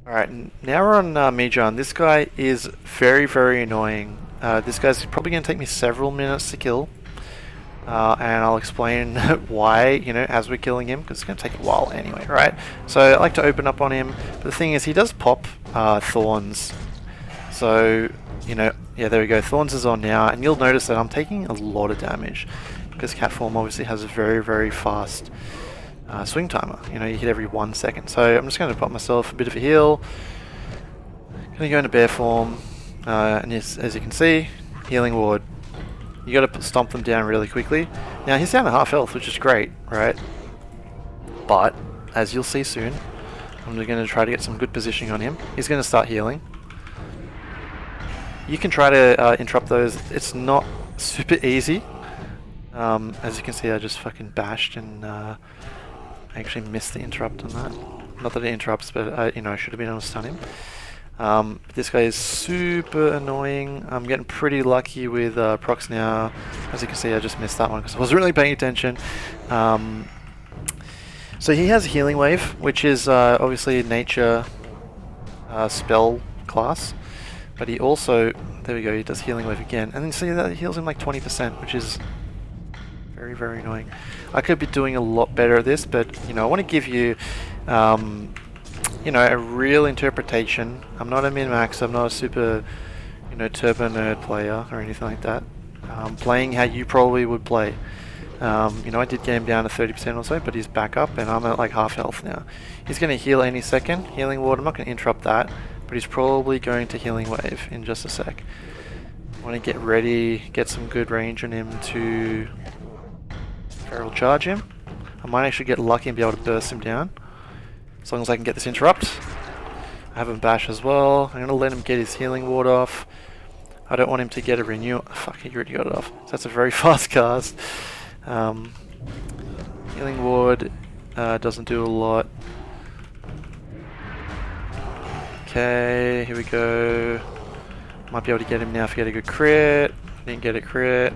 Alright, now we're on Mijan. This guy is very, very annoying. This guy's probably going to take me several minutes to kill. And I'll explain why, as we're killing him, because it's going to take a while anyway, right? So I like to open up on him. But the thing is, he does pop Thorns. So, yeah, there we go. Thorns is on now. And you'll notice that I'm taking a lot of damage. Because Cat Form obviously has a very, very fast swing timer. You hit every 1 second. So I'm just going to pop myself a bit of a heal. Going to go into bear form. And as you can see, healing ward. You got to stomp them down really quickly. Now he's down to half health, which is great, right? But as you'll see soon, I'm going to try to get some good positioning on him. He's going to start healing. You can try to interrupt those. It's not super easy. As you can see, I just fucking bashed and I actually missed the interrupt on that. Not that it interrupts, but I should have been able to stun him. This guy is super annoying. I'm getting pretty lucky with procs now. As you can see, I just missed that one because I wasn't really paying attention. So he has Healing Wave, which is obviously a nature spell class. But he also, there we go, he does Healing Wave again. And then see that it heals him like 20%, which is very, very annoying. I could be doing a lot better at this, but I want to give you a real interpretation. I'm not a min-max, I'm not a super, turbo nerd player or anything like that. Playing how you probably would play. I did get him down to 30% or so, but he's back up and I'm at like half health now. He's going to heal any second. Healing Ward, I'm not going to interrupt that, but he's probably going to Healing Wave in just a sec. I want to get ready, get some good range on him to Feral Charge him. I might actually get lucky and be able to burst him down. As long as I can get this interrupt. I have him bash as well. I'm going to let him get his Healing Ward off. I don't want him to get a renew. Fuck, he already got it off. So that's a very fast cast. Healing Ward doesn't do a lot. Okay, here we go. Might be able to get him now if I get a good crit. Didn't get a crit.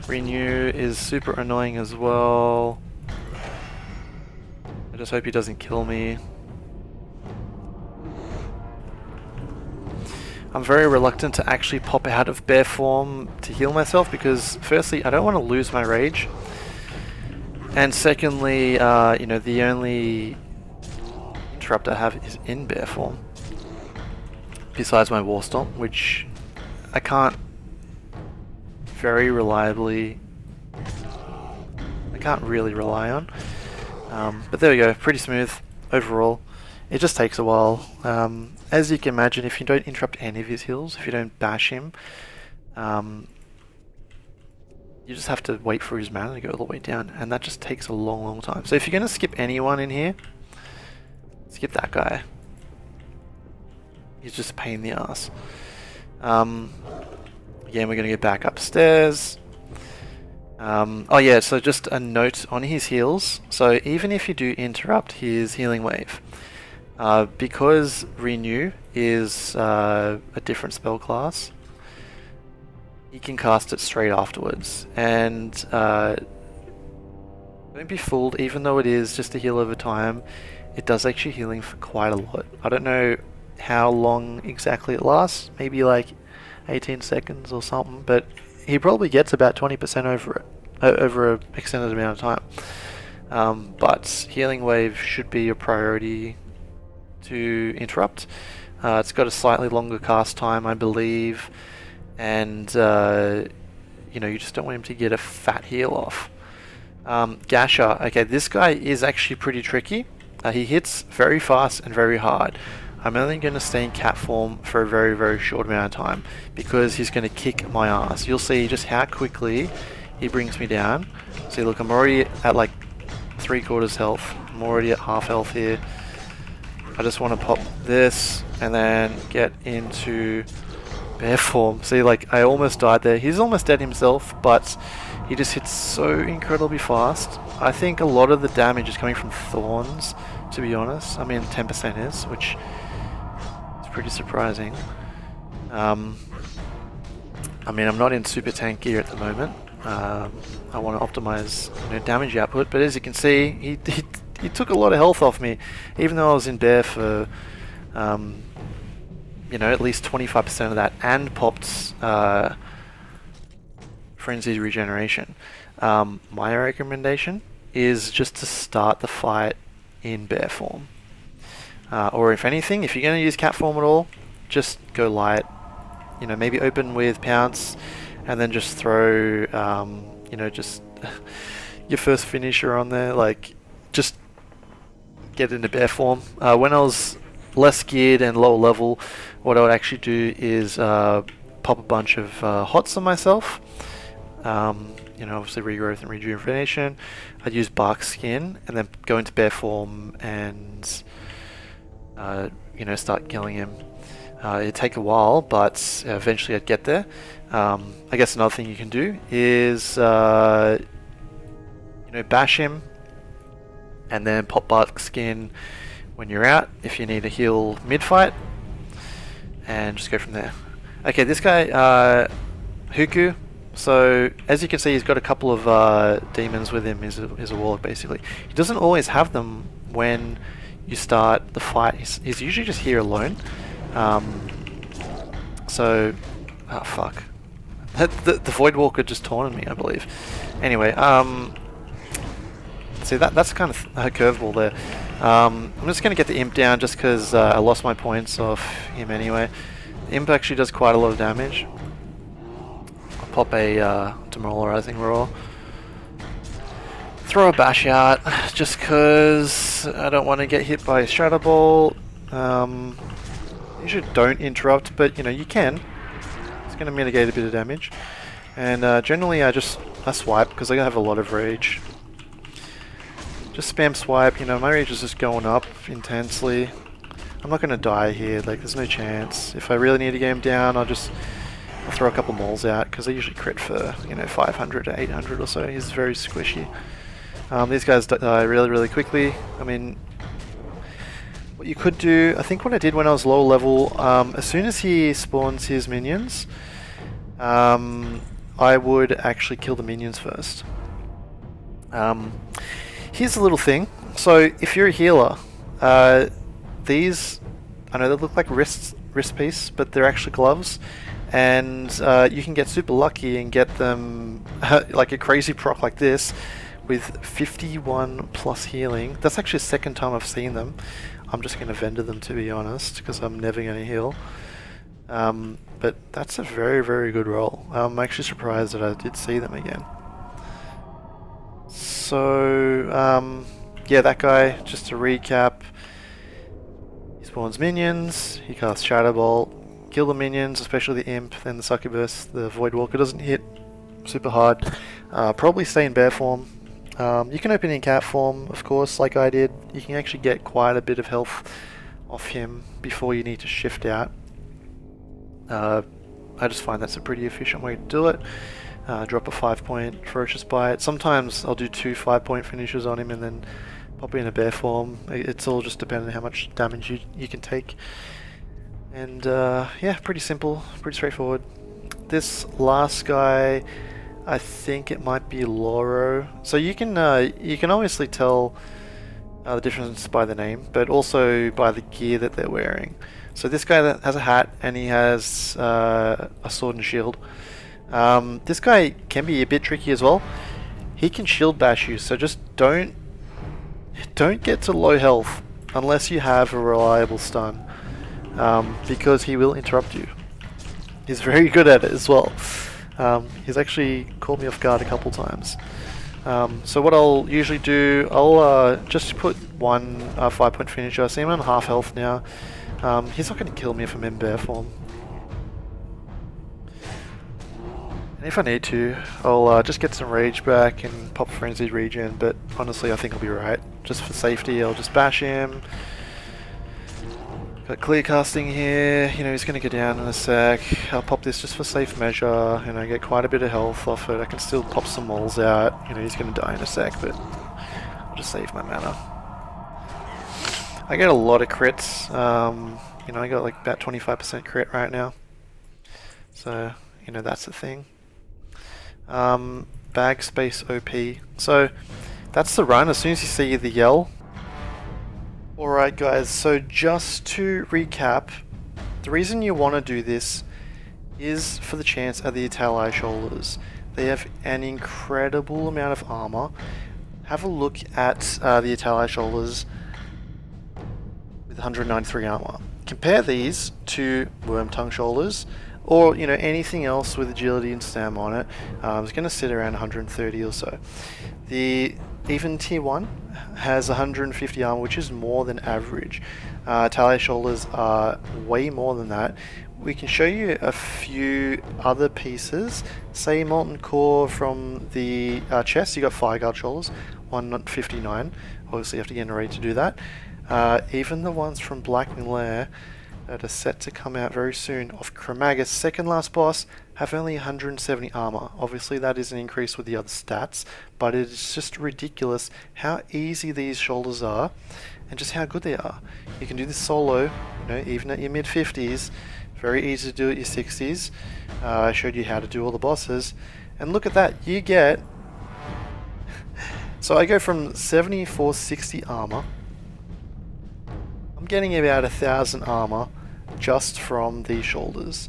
Renew is super annoying as well. I just hope he doesn't kill me. I'm very reluctant to actually pop out of bear form to heal myself because firstly, I don't want to lose my rage. And secondly, the only interrupt I have is in bear form. Besides my War Stomp, which I can't very reliably... I can't really rely on. But there we go, pretty smooth overall. It just takes a while. As you can imagine, if you don't interrupt any of his heals, if you don't bash him, you just have to wait for his mana to go all the way down, and that just takes a long, long time. So if you're going to skip anyone in here, skip that guy. He's just a pain in the ass. Again, we're going to go back upstairs. Oh yeah, so just a note on his heals. So even if you do interrupt his Healing Wave, because Renew is a different spell class, you can cast it straight afterwards. And don't be fooled, even though it is just a heal over time, it does actually healing for quite a lot. I don't know how long exactly it lasts, maybe like 18 seconds or something, but he probably gets about 20% over it, over an extended amount of time. But Healing Wave should be a priority to interrupt. It's got a slightly longer cast time, I believe, and you just don't want him to get a fat heal off. Gasha, okay, this guy is actually pretty tricky. He hits very fast and very hard. I'm only going to stay in cat form for a very, very short amount of time because he's going to kick my ass. You'll see just how quickly he brings me down. See, look, I'm already at like 3/4 health. I'm already at half health here. I just want to pop this and then get into bear form. See, like, I almost died there. He's almost dead himself, but he just hits so incredibly fast. I think a lot of the damage is coming from Thorns, to be honest. I mean, 10% is, which is pretty surprising. I mean, I'm not in super tank gear at the moment. I want to optimize damage output, but as you can see, he took a lot of health off me, even though I was in bear for, you know, at least 25% of that, and popped frenzied regeneration. My recommendation is just to start the fight in bear form. Or if anything, if you're going to use cat form at all, just go light. You know, maybe open with pounce, and then just throw, you know, just your first finisher on there. Like, just get into bear form. When I was less geared and lower level, what I would actually do is pop a bunch of hots on myself. You know, obviously regrowth and rejuvenation. I'd use bark skin and then go into bear form and you know, start killing him. It'd take a while, but eventually I'd get there. I guess another thing you can do is you know, bash him and then pop bark skin when you're out if you need to heal mid-fight, and just go from there. Okay, this guy, Huku. So as you can see, he's got a couple of demons with him. He's a warlock basically. He doesn't always have them when you start the fight. He's usually just here alone. So, oh fuck, the Void Walker just taunted me, I believe. Anyway, see that's kind of a curveball there. I'm just gonna get the imp down just because I lost my points off him anyway. The imp actually does quite a lot of damage. Pop a demoralizing roar. Throw a bash out just because I don't want to get hit by a shadow ball. Usually don't interrupt, but you know, you can. It's going to mitigate a bit of damage. And generally I swipe because I have a lot of rage. Just spam swipe, you know, my rage is just going up intensely. I'm not going to die here, like there's no chance. If I really need to get him down, I'll throw a couple mauls out because they usually crit for, you know, 500 to 800 or so. He's very squishy. These guys die really, really quickly. I mean, what you could do, I think what I did when I was low level, as soon as he spawns his minions, I would actually kill the minions first. Here's a little thing. So if you're a healer, these, I know they look like wrist piece, but they're actually gloves. And you can get super lucky and get them like a crazy proc like this with 51 plus healing. That's actually the second time I've seen them. I'm just going to vendor them, to be honest, because I'm never going to heal. But that's a very, very good roll. I'm actually surprised that I did see them again. So, yeah, that guy, just to recap, he spawns minions, he casts Shadow Bolt, kill the minions, especially the imp, then the succubus. The Void Walker doesn't hit super hard. Probably stay in bear form. You can open in cat form, of course, like I did. You can actually get quite a bit of health off him before you need to shift out. I just find that's a pretty efficient way to do it. Drop a 5-point Ferocious Bite. Sometimes I'll do 2 5-point finishes on him and then pop in a bear form. It's all just depending on how much damage you can take. And yeah, pretty simple, pretty straightforward. This last guy, I think it might be Loro. So you can obviously tell the difference by the name, but also by the gear that they're wearing. So this guy that has a hat and he has a sword and shield. This guy can be a bit tricky as well. He can shield bash you, so just don't get to low health unless you have a reliable stun. Because he will interrupt you. He's very good at it as well. He's actually caught me off guard a couple times. So what I'll usually do, I'll just put one 5-point finisher. I see him on half health now. He's not going to kill me if I'm in bear form. And if I need to, I'll just get some rage back and pop frenzied regen, but honestly I think I'll be right. Just for safety, I'll just bash him. Got clear casting here, you know, he's going to go down in a sec. I'll pop this just for safe measure, and I get quite a bit of health off it. I can still pop some mauls out, you know, he's going to die in a sec, but I'll just save my mana. I get a lot of crits, you know, I got like about 25% crit right now. So, you know, that's the thing. Bag space OP. So, that's the run. As soon as you see the yell, Alright guys, so just to recap, the reason you want to do this is for the chance at the Italia shoulders. They have an incredible amount of armor. Have a look at the Italia shoulders with 193 armor. Compare these to Worm Tongue shoulders, or anything else with agility and stam on it. It's going to sit around 130 or so. The even tier 1 has 150 armor, which is more than average. Italia shoulders are way more than that. We can show you a few other pieces. Say Molten Core from the chest, you got Fireguard shoulders, 159. Obviously you have to get in a raid to do that. Even the ones from Blackwing Lair that are set to come out very soon of Chromaggus, second last boss, have only 170 armor. Obviously that is an increase with the other stats, but it is just ridiculous how easy these shoulders are and just how good they are. You can do this solo, even at your mid 50s. Very easy to do at your 60s. I showed you how to do all the bosses, and look at that, you get so I go from 7460 armor. I'm getting about 1000 armor just from these shoulders.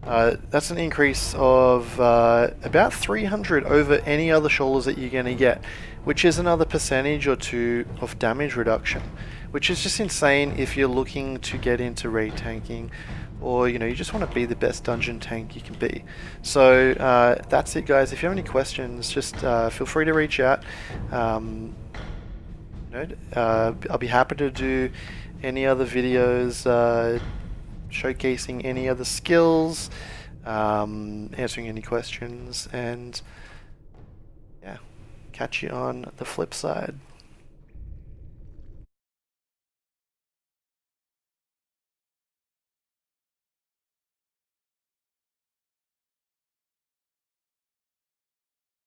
That's an increase of about 300 over any other shoulders that you're going to get, which is another percentage or two of damage reduction, which is just insane if you're looking to get into raid tanking, or you just want to be the best dungeon tank you can be. So that's it guys. If you have any questions, just feel free to reach out. I'll be happy to do any other videos showcasing any other skills, answering any questions, and yeah, catch you on the flip side.